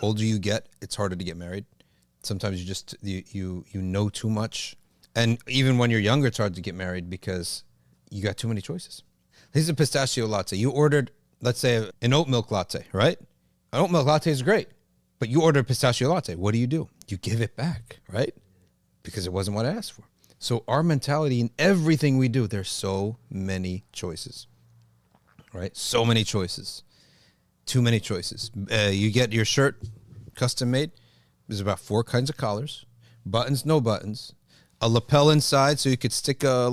older you get, it's harder to get married. Sometimes you know too much. And even when you're younger, it's hard to get married because you got too many choices. Here's a pistachio latte. You ordered, let's say, an oat milk latte, right? An oat milk latte is great, but you ordered a pistachio latte. What do? You give it back, right? Because it wasn't what I asked for. So our mentality in everything we do, there's so many choices, right? So many choices. Too many choices. You get your shirt custom made. There's about 4 kinds of collars, buttons, no buttons, a lapel inside so you could stick those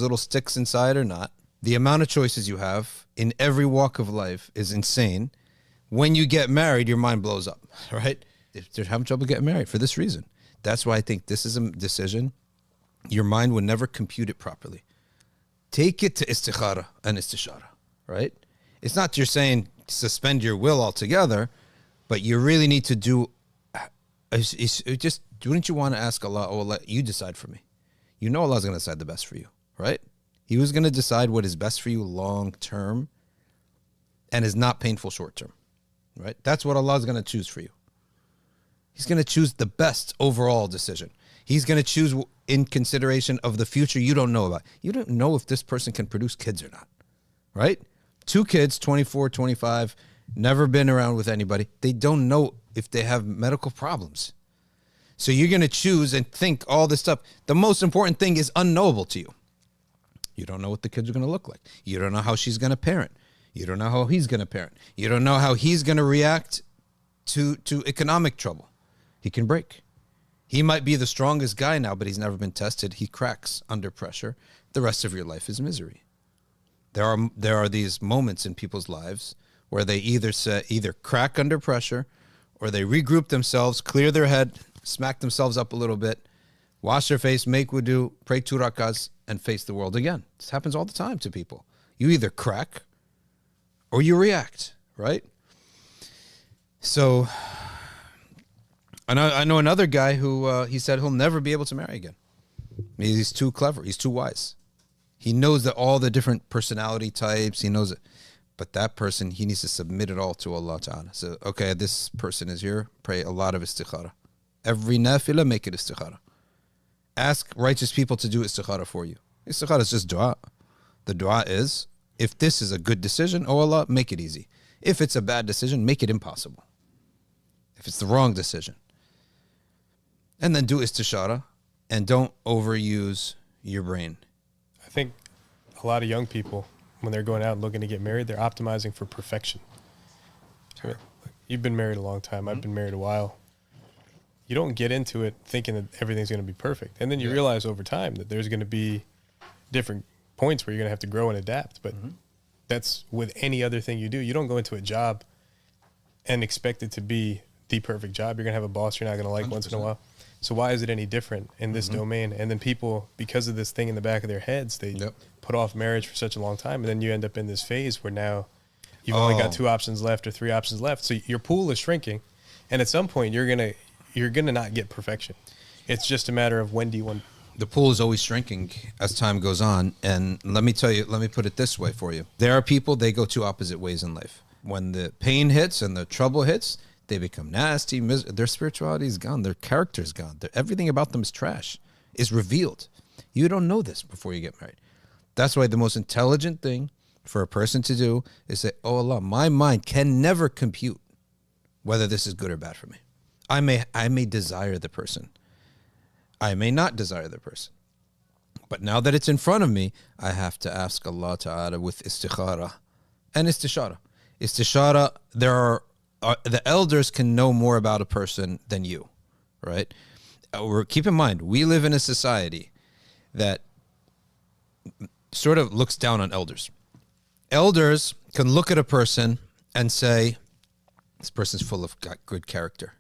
little sticks inside or not. The amount of choices you have in every walk of life is insane. When you get married, your mind blows up, right? They're having trouble getting married for this reason. That's why I think this is a decision. Your mind would never compute it properly. Take it to Istikhara and Istishara, right? It's not you're saying suspend your will altogether, but you really need to do. Wouldn't you want to ask Allah, oh Allah, you decide for me? You know Allah's going to decide the best for you, right? He was going to decide what is best for you long term and is not painful short term, right? That's what Allah is going to choose for you. He's going to choose the best overall decision. He's going to choose in consideration of the future you don't know about. You don't know if this person can produce kids or not, right? 2 kids, 24, 25, never been around with anybody. They don't know if they have medical problems. So you're going to choose and think all this stuff. The most important thing is unknowable to you. You don't know what the kids are going to look like. You don't know how she's going to parent. You don't know how he's going to parent. You don't know how he's going to react to economic trouble. He can break. He might be the strongest guy now, but he's never been tested. He cracks under pressure. The rest of your life is misery. There are these moments in people's lives where they either crack under pressure or they regroup themselves, clear their head, smack themselves up a little bit, wash their face, make wudu, pray 2 rakahs, and face the world again. This happens all the time to people. You either crack or you react, right? So I know another guy who he said he'll never be able to marry again. He's too clever. He's too wise. He knows that all the different personality types, he knows it. But that person, he needs to submit it all to Allah Ta'ala. So, okay, this person is here. Pray a lot of istikhara. Every nafilah, make it istikhara. Ask righteous people to do istikhara for you. Istikhara is just dua. The dua is, if this is a good decision, oh Allah, make it easy. If it's a bad decision, make it impossible. If it's the wrong decision. And then do istishara and don't overuse your brain. I think a lot of young people, when they're going out and looking to get married, they're optimizing for perfection. Sure. You've been married a long time. I've been married a while. You don't get into it thinking that everything's going to be perfect. And then you realize over time that there's going to be different points where you're going to have to grow and adapt. But that's with any other thing you do. You don't go into a job and expect it to be the perfect job. You're going to have a boss you're not going to like 100%. Once in a while. So why is it any different in this domain? And then people, because of this thing in the back of their heads, they put off marriage for such a long time. And then you end up in this phase where now you've only got 2 options left or 3 options left. So your pool is shrinking. And at some point, you're gonna not get perfection. It's just a matter of when do you want. The pool is always shrinking as time goes on. And let me put it this way for you. There are people, they go 2 opposite ways in life. When the pain hits and the trouble hits, they become nasty. Their spirituality is gone. Their character is gone. Everything about them is trash, is revealed. You don't know this before you get married. That's why the most intelligent thing for a person to do is say, oh Allah, my mind can never compute whether this is good or bad for me. I may desire the person. I may not desire the person. But now that it's in front of me, I have to ask Allah Ta'ala with istikhara and istishara. Istishara, the elders can know more about a person than you, right? Keep in mind, we live in a society that sort of looks down on elders. Elders can look at a person and say, this person's full of good character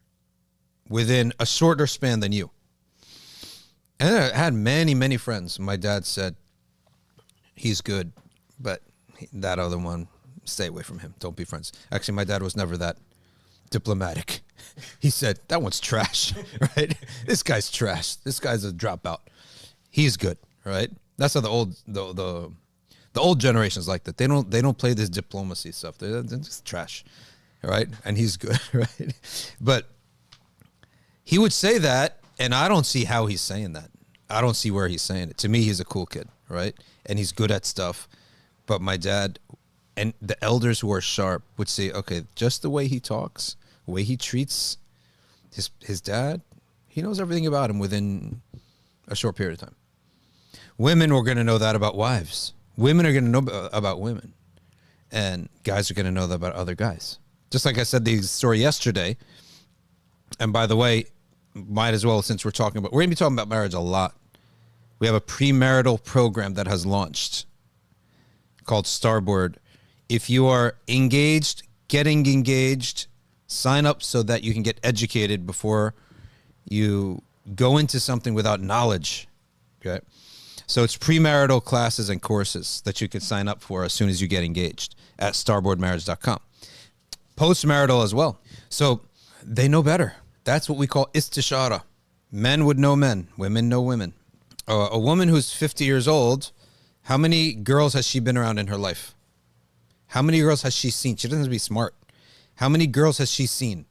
within a shorter span than you. And I had many, many friends. My dad said, he's good, but that other one, stay away from him. Don't be friends. Actually, my dad was never that diplomatic. He said, that one's trash, right? This guy's trash. This guy's a dropout. He's good, right? That's how the old generations like that. They don't play this diplomacy stuff. They're just trash, right? And he's good, right? But he would say that, and I don't see how he's saying that. I don't see where he's saying it. To me, he's a cool kid, right? And he's good at stuff. But my dad and the elders who are sharp would say, okay, just the way he talks, the way he treats his dad, he knows everything about him within a short period of time. Women were going to know that about wives. Women are going to know about women. And guys are going to know that about other guys. Just like I said the story yesterday. And by the way, might as well, since we're going to be talking about marriage a lot. We have a premarital program that has launched called Starboard. If you are engaged, getting engaged, sign up so that you can get educated before you go into something without knowledge. Okay. So it's premarital classes and courses that you can sign up for as soon as you get engaged at starboardmarriage.com. Postmarital as well. So they know better. That's what we call Istishara. Men would know men. Women know women. A woman who's 50 years old, how many girls has she been around in her life? How many girls has she seen? She doesn't have to be smart. How many girls has she seen?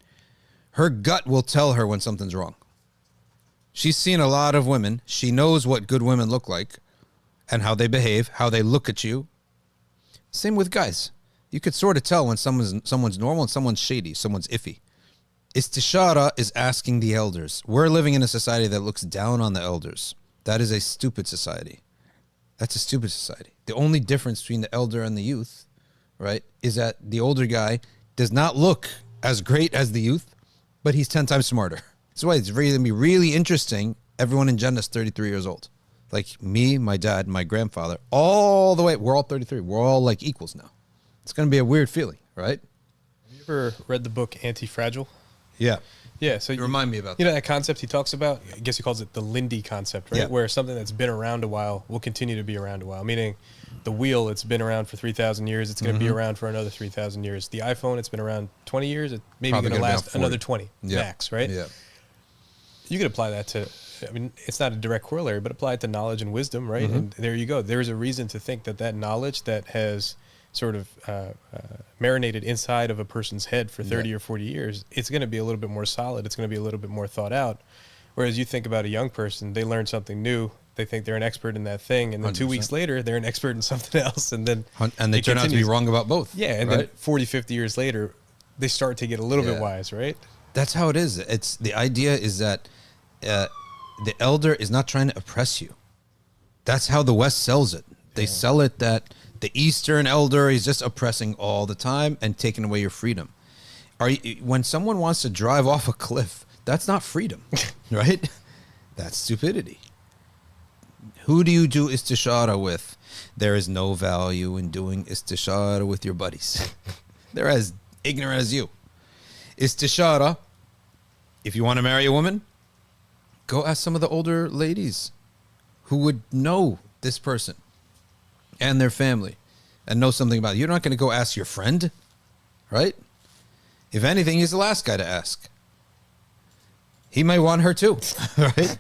Her gut will tell her when something's wrong. She's seen a lot of women. She knows what good women look like and how they behave, how they look at you. Same with guys. You could sort of tell when someone's normal and someone's shady, someone's iffy. Istishara is asking the elders. We're living in a society that looks down on the elders. That is a stupid society. That's a stupid society. The only difference between the elder and the youth, right, is that the older guy does not look as great as the youth, but he's 10 times smarter. That's why it's going to be really interesting. Everyone in Jannah is 33 years old. Like me, my dad, my grandfather, all the way. We're all 33. We're all like equals now. It's going to be a weird feeling, right? Have you ever read the book Anti-Fragile? Yeah. Yeah, so remind me about that. You know that concept he talks about? I guess he calls it the Lindy concept, right? Yeah. Where something that's been around a while will continue to be around a while. Meaning the wheel, it's been around for 3,000 years. It's going to be around for another 3,000 years. The iPhone, it's been around 20 years. It's maybe going to last another 20 max, right? Yeah. You could apply that to, I mean, it's not a direct corollary, but apply it to knowledge and wisdom, right? And there you go. There's a reason to think that that knowledge that has sort of marinated inside of a person's head for 30 or 40 years, it's going to be a little bit more solid. It's going to be a little bit more thought out. Whereas you think about a young person, they learn something new. They think they're an expert in that thing. And then 2 weeks later, they're an expert in something else. And then they turn out to be wrong about both. Yeah. And then 40, 50 years later, they start to get a little bit wise, right? That's how it is. It's the idea is that the elder is not trying to oppress you. That's how the West sells it. They sell it that the Eastern elder is just oppressing all the time and taking away your freedom. When someone wants to drive off a cliff, that's not freedom, right? That's stupidity. Who do you do istishara with? There is no value in doing istishara with your buddies. They're as ignorant as you. Istishara, if you want to marry a woman, go ask some of the older ladies who would know this person and their family and know something about it. You're not going to go ask your friend, right? If anything, he's the last guy to ask. He might want her too, right?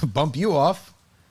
Bump you off.